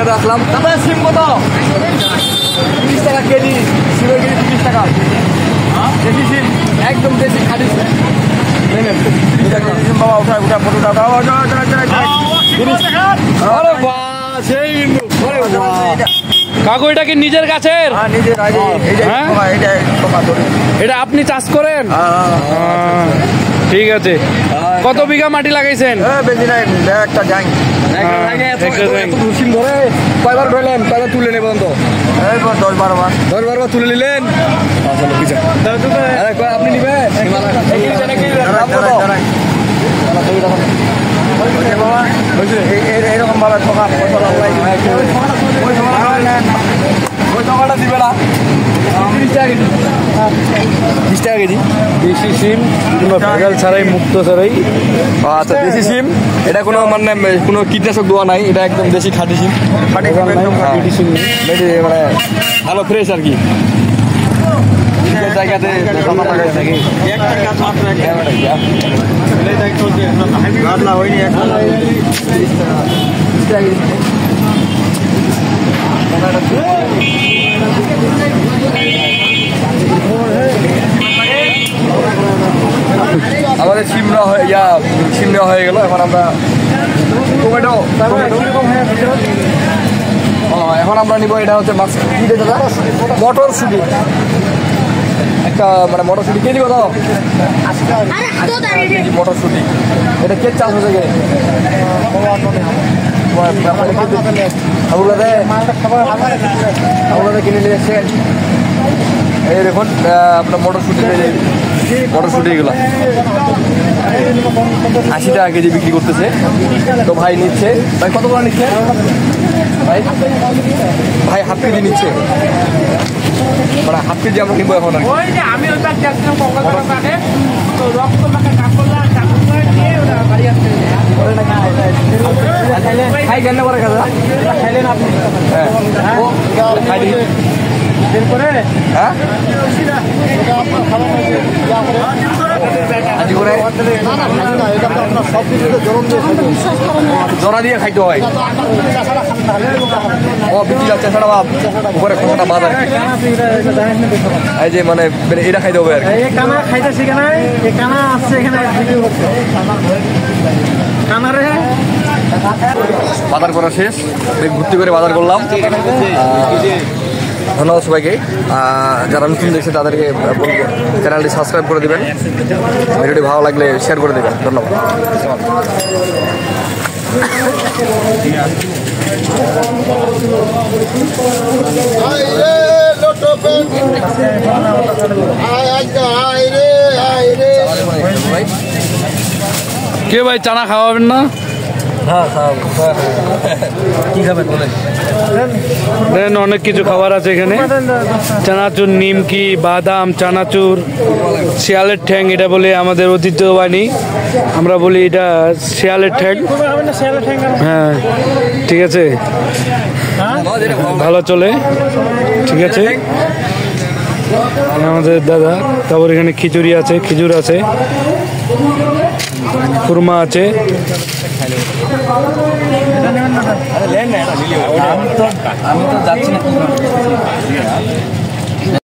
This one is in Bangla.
করে আসলাম। তারপরে সিম কত? 30 টাকা কেজি, সিমের কেজি 30 টাকা। দেশি সিম, একদম দেশি খাঁটি সিম। বাবা উঠায় উঠা ফটো টাকা। কাকু এটা কি নিজের গাছের? এটা আপনি চাষ করেন? ঠিক আছে। কত বিঘা মাটি লাগাইছেন? বেশি নাই, একটা জাং। কয়বার ধরলেন, কয়বার তুলে নেবেন? তো 10-12 বার। 10-12 বার তুলে নিলেন। আপনি নিবেন এরকম ভাবে দিবে না। 30 টাকা কেজি দেশি সিম, ভেজাল ছাড়াই, মুক্ত ছাড়াই। আচ্ছা, দেশি সিম, এটা কোনো মানে কোনো কীটনাশক দেওয়া নাই, এটা একদম দেশি খাঁটি সিম। খাঁটি সিম একদম মানে ভালো ফ্রেশ আর কি। জায়গাতে আমাদের সিম নেওয়া হয়ে গেল। এখন আমরা টমেটো এখন আমরা নিব। এটা হচ্ছে মটরশুঁটি, একটা মানে মটরশুঁটি কেজি কত? মটরশুঁটি এটা কে চাষ হচ্ছে? আপনাদের কিনে নিয়ে এসছেন। এই দেখুন আপনার মটরশুঁটি এগুলো 80 টাকা কেজি বিক্রি করতেছে। তো ভাই নিচ্ছে। ভাই কত করে নিচ্ছে? ভাই হাফ কেজি নিচ্ছে, মানে হাফ কেজি আমরা কিনবো এখন। খাই কেন করে খাইলেন আপনি? হ্যাঁ জরা দিয়ে খাইতে হয়। ও বিক্রি যাচ্ছে উপরে কোনটা বাজার, এই যে মানে এটা খাইতে হবে আর কি। বাজার করা শেষ, ঘুরতে করে বাজার করলাম। ধন্যবাদ সবাইকে। যারা নতুন দেখছে তাদেরকে বলবো চ্যানেলটি সাবস্ক্রাইব করে দেবেন, ভিডিওটি ভালো লাগলে শেয়ার করে দেবেন। ধন্যবাদ। কে ভাই চানা খাওয়াবেন না? কি খাবেন বলেন? অনেক কিছু খাবার আছে এখানে। চানাচুর, নিমকি, বাদাম, চানাচুর, শিয়ালের ঠ্যাং এটা বলে আমাদের ঐতিহ্যবাহী। আমরা বলি এটা শিয়ালের ঠ্যাং। হ্যাঁ ঠিক আছে, ভালো চলে। ঠিক আছে, আমাদের দাদা। তারপর এখানে খিচুড়ি আছে, খেজুর আছে, খুরমা আছে। আমি তো যাচ্ছি না।